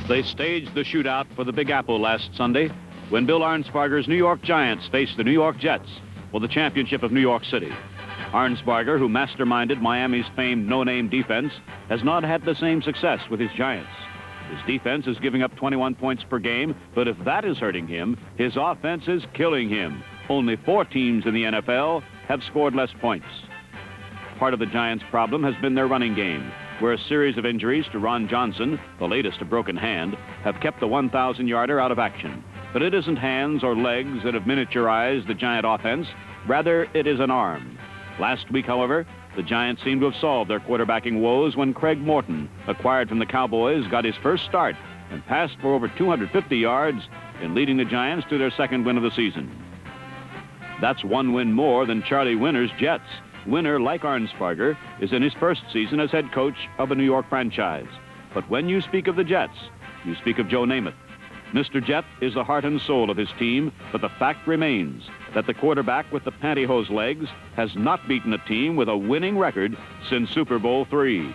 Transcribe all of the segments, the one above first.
They staged the shootout for the Big Apple last Sunday when Bill Arnsparger's New York Giants faced the New York Jets for the championship of New York City. Arnsparger, who masterminded Miami's famed no-name defense, has not had the same success with his Giants. His defense is giving up 21 points per game, but if that is hurting him, his offense is killing him. Only 4 teams in the NFL have scored less points. Part of the Giants' problem has been their running game, where a series of injuries to Ron Johnson, the latest a broken hand, have kept the 1,000-yarder out of action. But it isn't hands or legs that have miniaturized the Giant offense. Rather, it is an arm. Last week, however, the Giants seem to have solved their quarterbacking woes when Craig Morton, acquired from the Cowboys, got his first start and passed for over 250 yards in leading the Giants to their second win of the season. That's one win more than Charlie Winner's Jets. Winner, like Arnsparger, is in his first season as head coach of a New York franchise. But when you speak of the Jets, you speak of Joe Namath. Mr. Jet is the heart and soul of his team, but the fact remains that the quarterback with the pantyhose legs has not beaten a team with a winning record since Super Bowl III.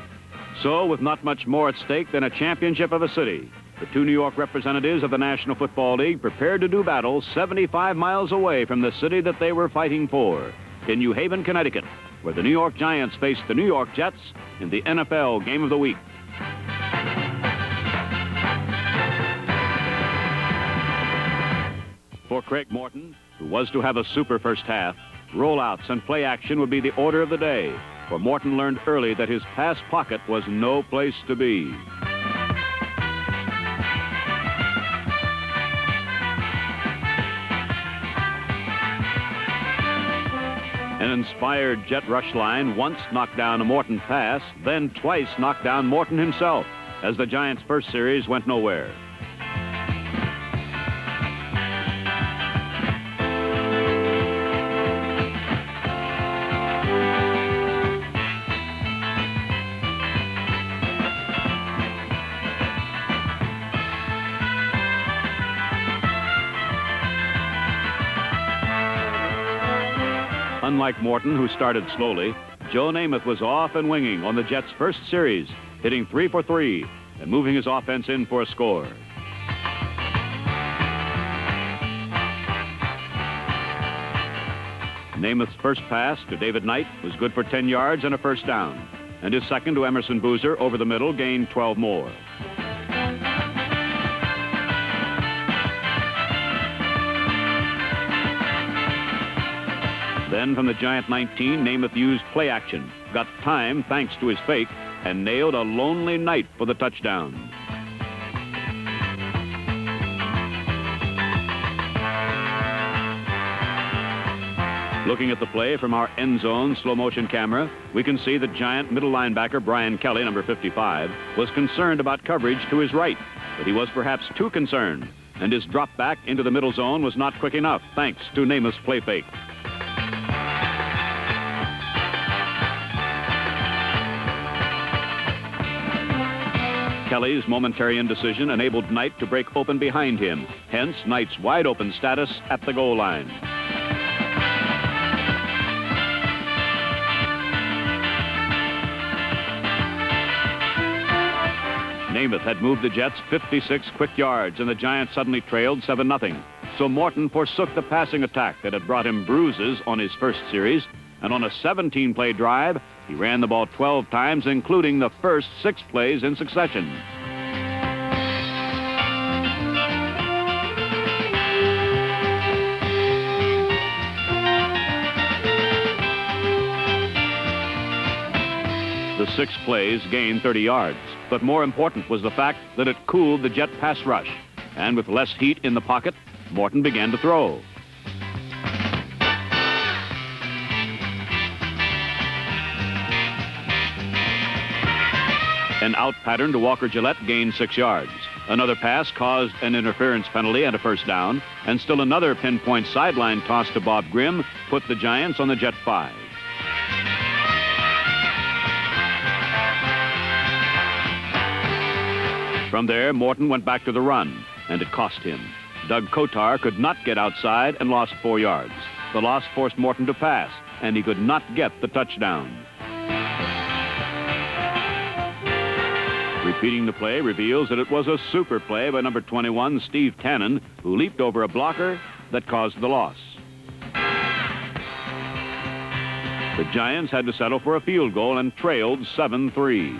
So, with not much more at stake than a championship of a city, the 2 New York representatives of the National Football League prepared to do battle 75 miles away from the city that they were fighting for, in New Haven, Connecticut, where the New York Giants face the New York Jets in the NFL Game of the Week. For Craig Morton, who was to have a super first half, rollouts and play action would be the order of the day, for Morton learned early that his pass pocket was no place to be. An inspired jet rush line once knocked down a Morton pass, then twice knocked down Morton himself, as the Giants' first series went nowhere. Unlike Morton, who started slowly, Joe Namath was off and winging on the Jets' first series, hitting 3 for 3 and moving his offense in for a score. Namath's first pass to David Knight was good for 10 yards and a first down, and his second to Emerson Boozer over the middle gained 12 more. Then from the Giant 19, Namath used play action, got time thanks to his fake, and nailed a lonely Knight for the touchdown. Looking at the play from our end zone slow motion camera, we can see that Giant middle linebacker Brian Kelly, number 55, was concerned about coverage to his right, but he was perhaps too concerned, and his drop back into the middle zone was not quick enough, thanks to Namath's play fake. Kelly's momentary indecision enabled Knight to break open behind him, hence Knight's wide open status at the goal line. Namath had moved the Jets 56 quick yards, and the Giants suddenly trailed 7-0. So Morton forsook the passing attack that had brought him bruises on his first series, and on a 17-play drive, he ran the ball 12 times, including the first 6 plays in succession. The 6 plays gained 30 yards, but more important was the fact that it cooled the Jet pass rush, and with less heat in the pocket, Morton began to throw. An out pattern to Walker Gillette gained 6 yards. Another pass caused an interference penalty and a first down, and still another pinpoint sideline toss to Bob Grimm put the Giants on the Jet 5. From there, Morton went back to the run, and it cost him. Doug Kotar could not get outside and lost 4 yards. The loss forced Morton to pass, and he could not get the touchdown. Feeding the play reveals that it was a super play by number 21, Steve Tannen, who leaped over a blocker that caused the loss. The Giants had to settle for a field goal and trailed 7-3.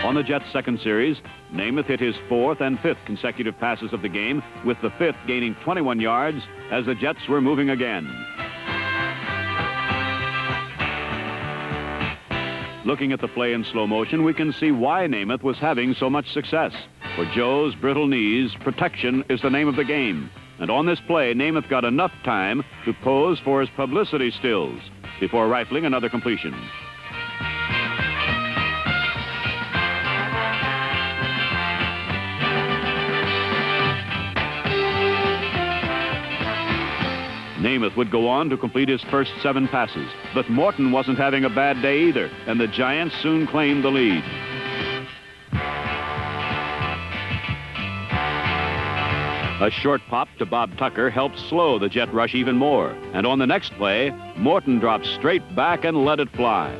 On the Jets' second series, Namath hit his fourth and fifth consecutive passes of the game, with the fifth gaining 21 yards as the Jets were moving again. Looking at the play in slow motion, we can see why Namath was having so much success. For Joe's brittle knees, protection is the name of the game. And on this play, Namath got enough time to pose for his publicity stills before rifling another completion. Namath would go on to complete his first 7 passes, but Morton wasn't having a bad day either, and the Giants soon claimed the lead. A short pop to Bob Tucker helped slow the Jet rush even more, and on the next play, Morton dropped straight back and let it fly.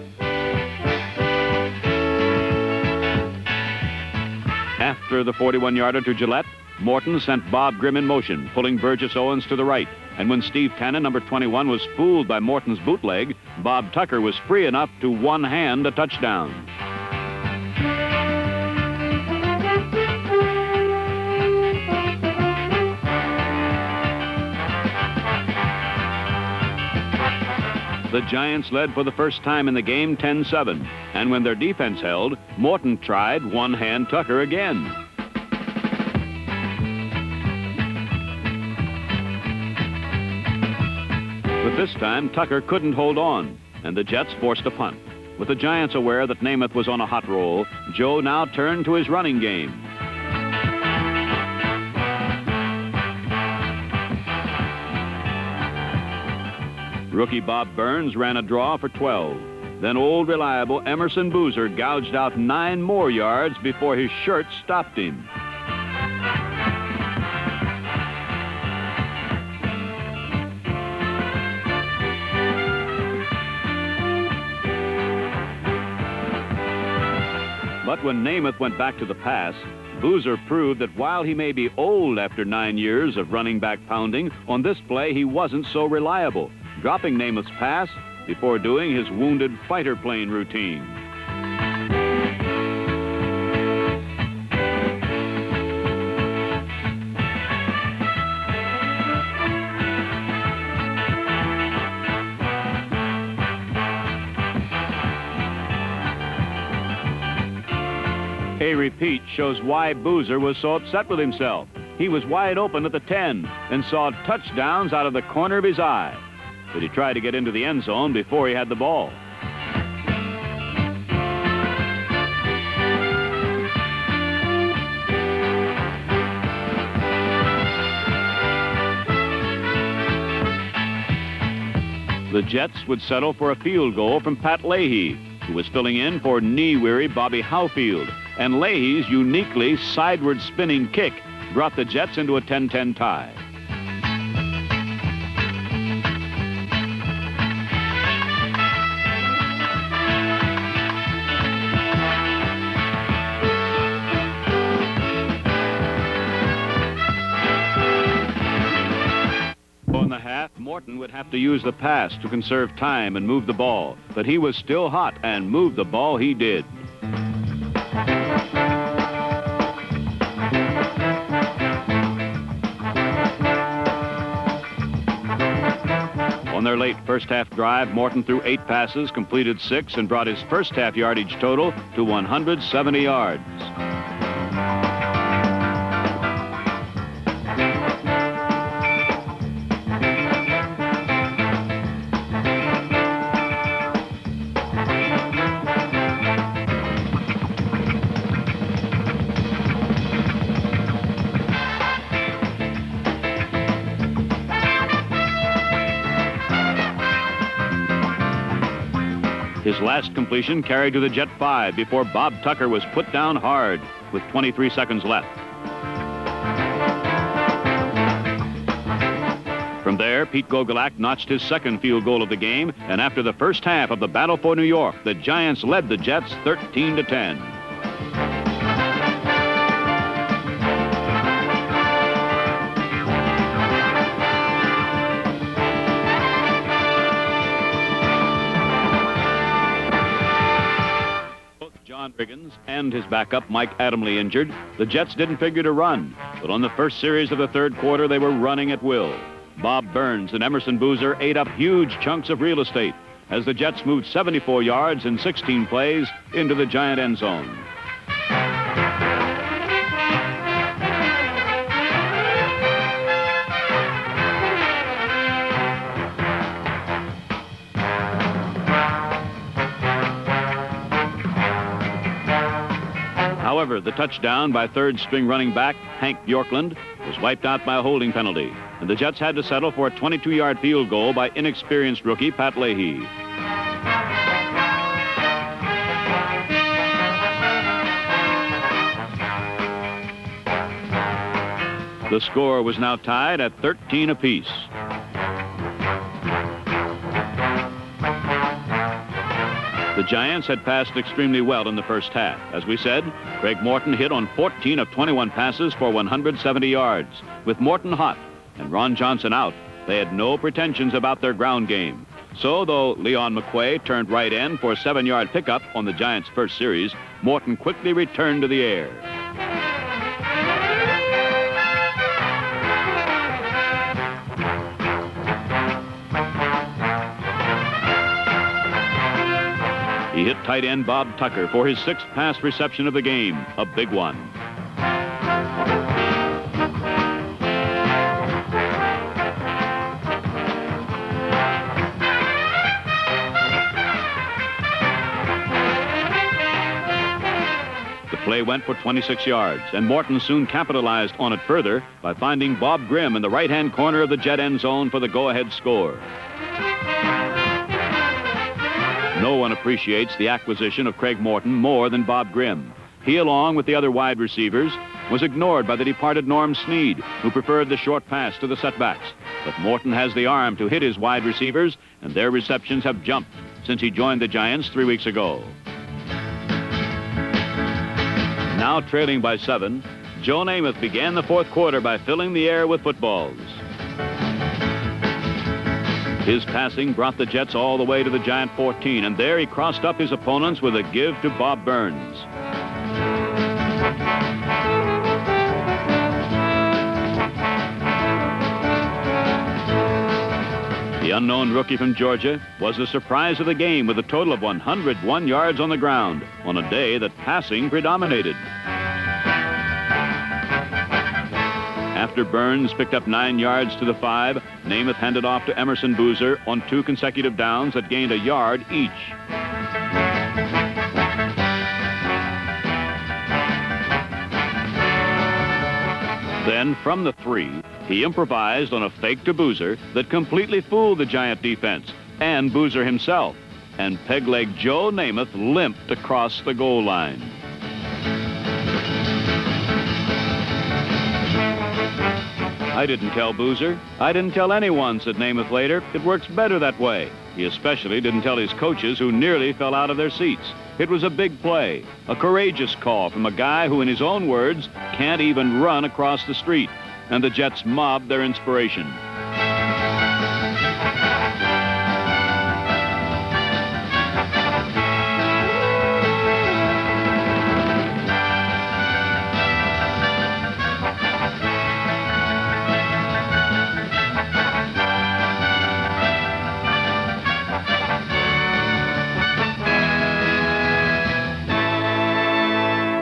After the 41-yarder to Gillette, Morton sent Bob Grimm in motion, pulling Burgess Owens to the right. And when Steve Tannen, number 21, was fooled by Morton's bootleg, Bob Tucker was free enough to one-hand a touchdown. The Giants led for the first time in the game 10-7. And when their defense held, Morton tried one-hand Tucker again. But this time, Tucker couldn't hold on, and the Jets forced a punt. With the Giants aware that Namath was on a hot roll, Joe now turned to his running game. Rookie Bob Burns ran a draw for 12. Then old reliable Emerson Boozer gouged out 9 more yards before his shirt stopped him. But when Namath went back to the pass, Boozer proved that while he may be old after 9 years of running back pounding, on this play he wasn't so reliable, dropping Namath's pass before doing his wounded fighter plane routine. A repeat shows why Boozer was so upset with himself. He was wide open at the 10 and saw touchdowns out of the corner of his eye. But he tried to get into the end zone before he had the ball. The Jets would settle for a field goal from Pat Leahy, who was filling in for knee-weary Bobby Howfield. And Leahy's uniquely sideward spinning kick brought the Jets into a 10-10 tie. In the half, Morton would have to use the pass to conserve time and move the ball, but he was still hot and moved the ball he did. On their late first-half drive, Morton threw 8 passes, completed 6, and brought his first-half yardage total to 170 yards. His last completion carried to the Jet 5 before Bob Tucker was put down hard with 23 seconds left. From there, Pete Gogolak notched his second field goal of the game, and after the first half of the battle for New York, the Giants led the Jets 13-10. John Riggins and his backup, Mike Adamley, injured, the Jets didn't figure to run. But on the first series of the third quarter, they were running at will. Bob Burns and Emerson Boozer ate up huge chunks of real estate as the Jets moved 74 yards in 16 plays into the Giant end zone. However, the touchdown by third-string running back Hank Bjorklund was wiped out by a holding penalty, and the Jets had to settle for a 22-yard field goal by inexperienced rookie Pat Leahy. The score was now tied at 13 apiece. The Giants had passed extremely well in the first half. As we said, Craig Morton hit on 14 of 21 passes for 170 yards. With Morton hot and Ron Johnson out, they had no pretensions about their ground game. So, though Leon McQuay turned right end for a 7-yard pickup on the Giants' first series, Morton quickly returned to the air. He hit tight end Bob Tucker for his 6th pass reception of the game, a big one. The play went for 26 yards, and Morton soon capitalized on it further by finding Bob Grimm in the right-hand corner of the Jet end zone for the go-ahead score. No one appreciates the acquisition of Craig Morton more than Bob Grimm. He, along with the other wide receivers, was ignored by the departed Norm Snead, who preferred the short pass to the setbacks. But Morton has the arm to hit his wide receivers, and their receptions have jumped since he joined the Giants 3 weeks ago. Now trailing by 7, Joe Namath began the fourth quarter by filling the air with footballs. His passing brought the Jets all the way to the Giant 14, and there he crossed up his opponents with a give to Bob Burns. The unknown rookie from Georgia was the surprise of the game with a total of 101 yards on the ground on a day that passing predominated. After Burns picked up 9 yards to the 5, Namath handed off to Emerson Boozer on 2 consecutive downs that gained a yard each. Then, from the 3, he improvised on a fake to Boozer that completely fooled the Giant defense and Boozer himself, and peg-leg Joe Namath limped across the goal line. I didn't tell Boozer. I didn't tell anyone, said Namath later. It works better that way. He especially didn't tell his coaches, who nearly fell out of their seats. It was a big play, a courageous call from a guy who, in his own words, can't even run across the street. And the Jets mobbed their inspiration.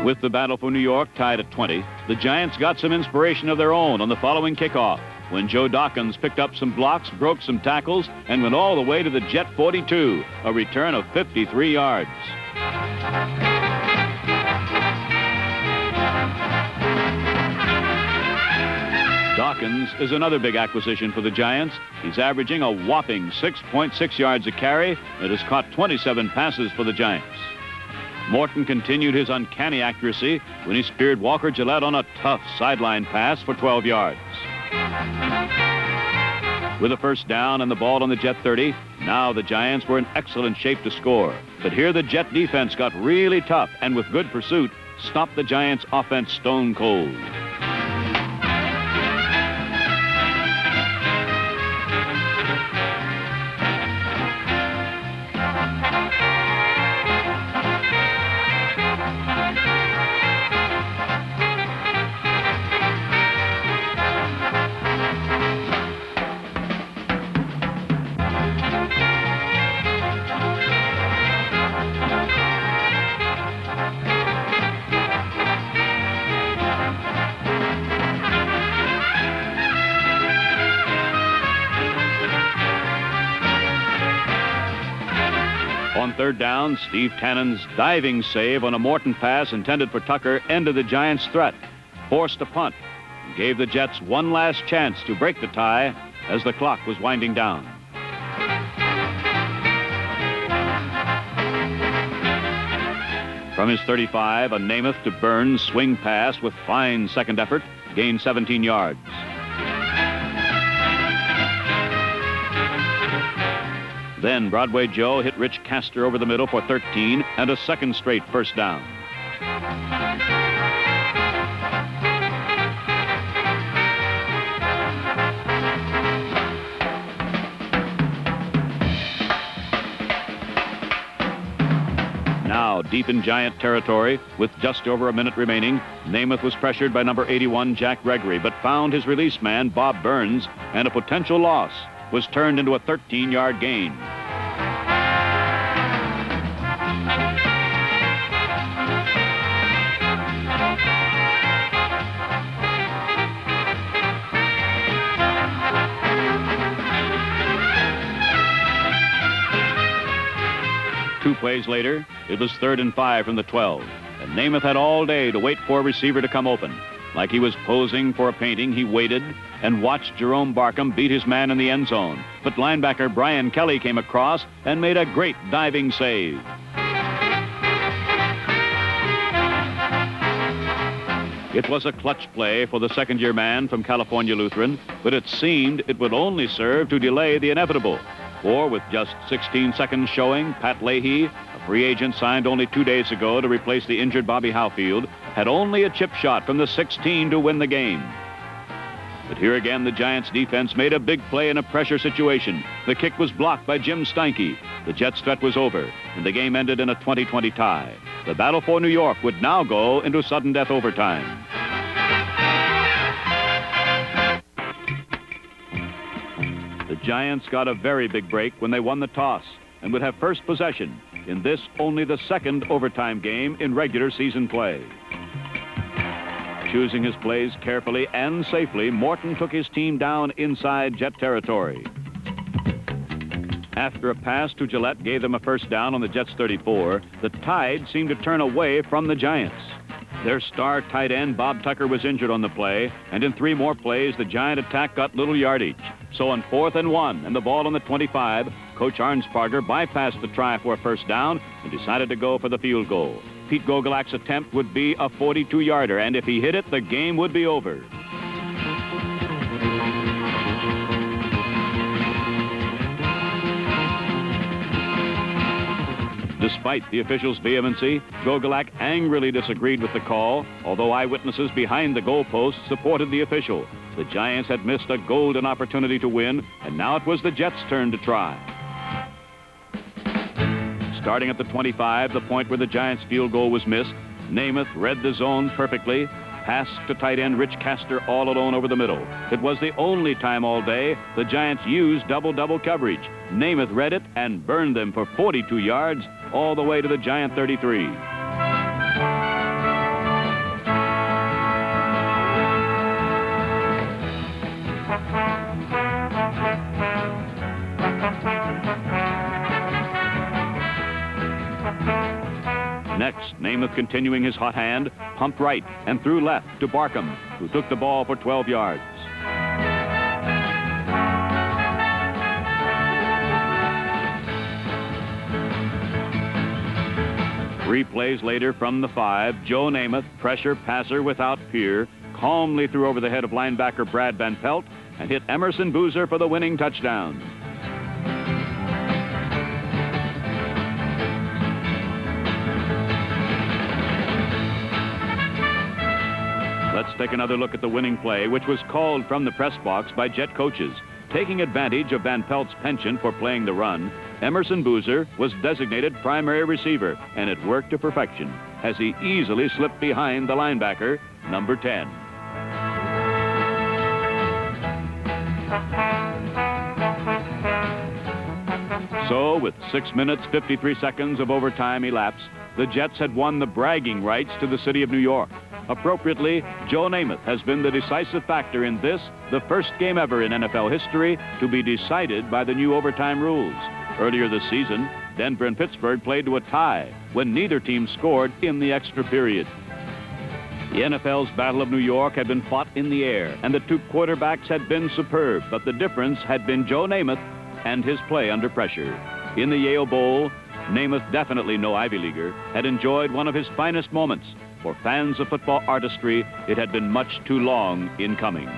With the battle for New York tied at 20, the Giants got some inspiration of their own on the following kickoff, when Joe Dawkins picked up some blocks, broke some tackles, and went all the way to the Jet 42, a return of 53 yards. Dawkins is another big acquisition for the Giants. He's averaging a whopping 6.6 yards a carry and has caught 27 passes for the Giants. Morton continued his uncanny accuracy when he speared Walker Gillette on a tough sideline pass for 12 yards. With a first down and the ball on the Jet 30, now the Giants were in excellent shape to score. But here the Jet defense got really tough and with good pursuit, stopped the Giants' offense stone cold. On third down, Steve Tannen's diving save on a Morton pass intended for Tucker ended the Giants' threat, forced a punt, and gave the Jets one last chance to break the tie as the clock was winding down. From his 35, a Namath to Burns swing pass with fine second effort gained 17 yards. Then Broadway Joe hit Rich Castor over the middle for 13 and a second straight first down. Now, deep in Giant territory, with just over a minute remaining, Namath was pressured by number 81, Jack Gregory, but found his release man, Bob Burns, and a potential loss was turned into a 13-yard gain. Two plays later, it was 3rd and 5 from the 12, and Namath had all day to wait for a receiver to come open. Like he was posing for a painting, he waited and watched Jerome Barkham beat his man in the end zone. But linebacker Brian Kelly came across and made a great diving save. It was a clutch play for the second-year man from California Lutheran, but it seemed it would only serve to delay the inevitable. For with just 16 seconds showing, Pat Leahy, a free agent signed only 2 days ago to replace the injured Bobby Howfield, had only a chip shot from the 16 to win the game. But here again, the Giants' defense made a big play in a pressure situation. The kick was blocked by Jim Steinke. The Jets' threat was over, and the game ended in a 20-20 tie. The battle for New York would now go into sudden death overtime. The Giants got a very big break when they won the toss and would have first possession in this only the second overtime game in regular season play. Choosing his plays carefully and safely, Morton took his team down inside Jet territory. After a pass to Gillette gave them a first down on the Jets' 34, the tide seemed to turn away from the Giants. Their star tight end, Bob Tucker, was injured on the play, and in 3 more plays, the Giant attack got little yardage. So on 4th and 1 and the ball on the 25, Coach Arnsparger bypassed the try for a first down and decided to go for the field goal. Pete Gogolak's attempt would be a 42-yarder, and if he hit it, the game would be over. Despite the officials' vehemency, Gogolak angrily disagreed with the call, although eyewitnesses behind the goalpost supported the official. The Giants had missed a golden opportunity to win, and now it was the Jets' turn to try. Starting at the 25, the point where the Giants' field goal was missed, Namath read the zone perfectly, passed to tight end Rich Castor all alone over the middle. It was the only time all day the Giants used double-double coverage. Namath read it and burned them for 42 yards all the way to the Giant 33. Next, Namath, continuing his hot hand, pumped right and threw left to Barkham, who took the ball for 12 yards. Three plays later from the 5, Joe Namath, pressure passer without fear, calmly threw over the head of linebacker Brad Van Pelt and hit Emerson Boozer for the winning touchdown. Let's take another look at the winning play, which was called from the press box by Jet coaches. Taking advantage of Van Pelt's penchant for playing the run, Emerson Boozer was designated primary receiver, and it worked to perfection as he easily slipped behind the linebacker, number 10. So, with 6 minutes, 53 seconds of overtime elapsed, the Jets had won the bragging rights to the city of New York. Appropriately, Joe Namath has been the decisive factor in this, the first game ever in NFL history to be decided by the new overtime rules. Earlier this season, Denver and Pittsburgh played to a tie when neither team scored in the extra period. The NFL's Battle of New York had been fought in the air, and the two quarterbacks had been superb, but the difference had been Joe Namath and his play under pressure. In the Yale Bowl, Namath, definitely no Ivy Leaguer, had enjoyed one of his finest moments. For fans of football artistry, it had been much too long in coming.